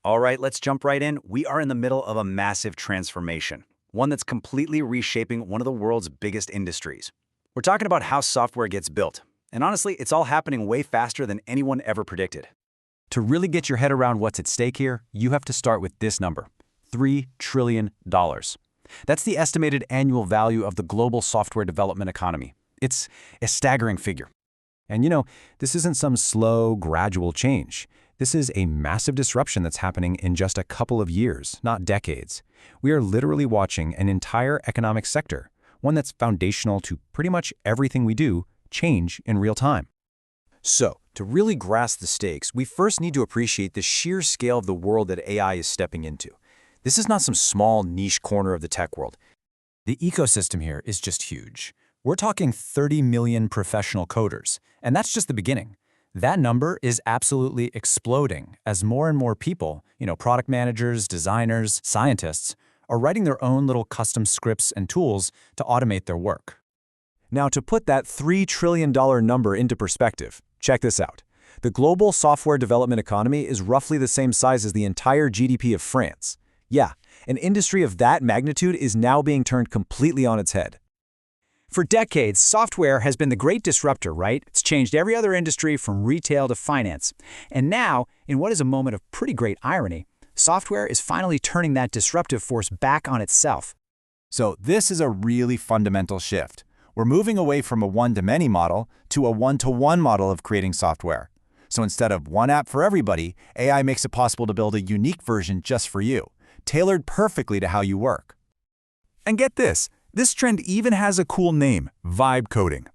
All right, let's jump right in. We are in the middle of a massive transformation, one that's completely reshaping one of the world's biggest industries. We're talking about how software gets built. And honestly, it's all happening way faster than anyone ever predicted. To really get your head around what's at stake here, you have to start with this number, $3 trillion. That's the estimated annual value of the global software development economy. It's a staggering figure. And this isn't some slow, gradual change. This is a massive disruption that's happening in just a couple of years, not decades. We are literally watching an entire economic sector, one that's foundational to pretty much everything we do, change in real time. So, to really grasp the stakes, we first need to appreciate the sheer scale of the world that AI is stepping into. This is not some small niche corner of the tech world. The ecosystem here is just huge. We're talking 30 million professional coders, and that's just the beginning. That number is absolutely exploding as more and more people, product managers, designers, scientists, are writing their own little custom scripts and tools to automate their work. Now, to put that $3 trillion number into perspective, check this out. The global software development economy is roughly the same size as the entire GDP of France. Yeah, an industry of that magnitude is now being turned completely on its head. For decades, software has been the great disruptor, right? It's changed every other industry from retail to finance. And now, in what is a moment of pretty great irony, software is finally turning that disruptive force back on itself. So this is a really fundamental shift. We're moving away from a one-to-many model to a one-to-one model of creating software. So instead of one app for everybody, AI makes it possible to build a unique version just for you, tailored perfectly to how you work. And get this. This trend even has a cool name, vibe coding.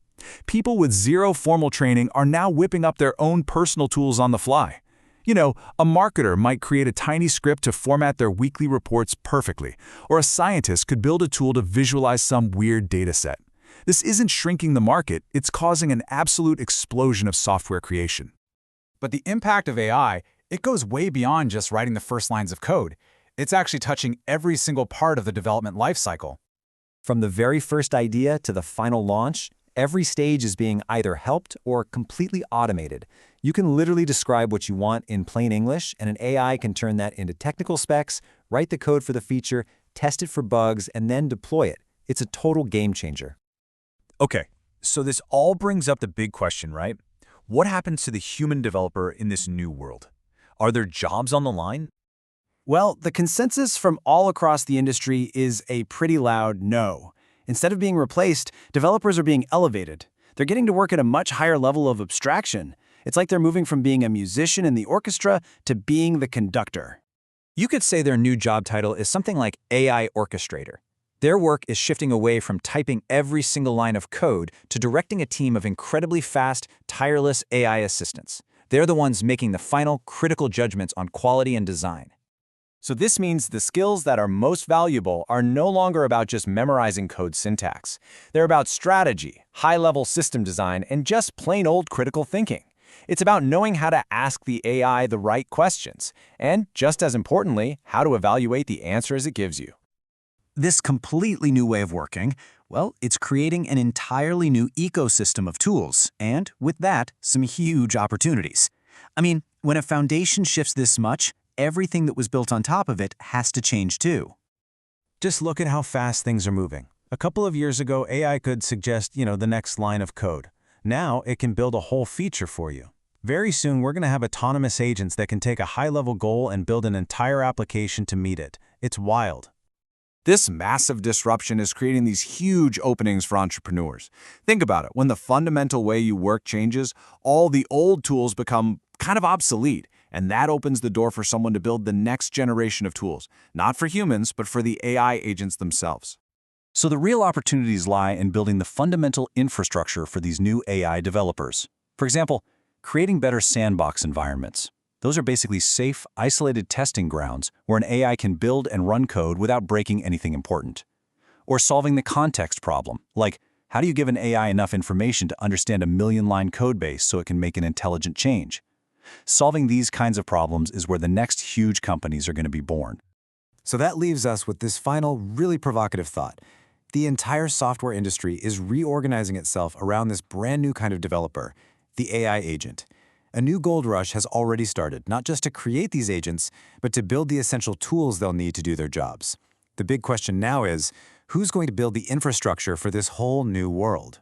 People with zero formal training are now whipping up their own personal tools on the fly. A marketer might create a tiny script to format their weekly reports perfectly, or a scientist could build a tool to visualize some weird data set. This isn't shrinking the market, it's causing an absolute explosion of software creation. But the impact of AI, it goes way beyond just writing the first lines of code. It's actually touching every single part of the development lifecycle. From the very first idea to the final launch, every stage is being either helped or completely automated. You can literally describe what you want in plain English, and an AI can turn that into technical specs, write the code for the feature, test it for bugs, and then deploy it. It's a total game changer. Okay, so this all brings up the big question, right? What happens to the human developer in this new world? Are there jobs on the line? Well, the consensus from all across the industry is a pretty loud no. Instead of being replaced, developers are being elevated. They're getting to work at a much higher level of abstraction. It's like they're moving from being a musician in the orchestra to being the conductor. You could say their new job title is something like AI orchestrator. Their work is shifting away from typing every single line of code to directing a team of incredibly fast, tireless AI assistants. They're the ones making the final, critical judgments on quality and design. So this means the skills that are most valuable are no longer about just memorizing code syntax. They're about strategy, high-level system design, and just plain old critical thinking. It's about knowing how to ask the AI the right questions, and just as importantly, how to evaluate the answers it gives you. This completely new way of working, well, it's creating an entirely new ecosystem of tools, and with that, some huge opportunities. I mean, when a foundation shifts this much, everything that was built on top of it has to change too. Just look at how fast things are moving. A couple of years ago, AI could suggest, the next line of code. Now, it can build a whole feature for you. Very soon, we're going to have autonomous agents that can take a high-level goal and build an entire application to meet it. It's wild. This massive disruption is creating these huge openings for entrepreneurs. Think about it. When the fundamental way you work changes, all the old tools become kind of obsolete. And that opens the door for someone to build the next generation of tools, not for humans, but for the AI agents themselves. So the real opportunities lie in building the fundamental infrastructure for these new AI developers. For example, creating better sandbox environments. Those are basically safe, isolated testing grounds where an AI can build and run code without breaking anything important. Or solving the context problem, like how do you give an AI enough information to understand a million-line code base so it can make an intelligent change? Solving these kinds of problems is where the next huge companies are going to be born. So that leaves us with this final, really provocative thought. The entire software industry is reorganizing itself around this brand new kind of developer, the AI agent. A new gold rush has already started, not just to create these agents, but to build the essential tools they'll need to do their jobs. The big question now is, who's going to build the infrastructure for this whole new world?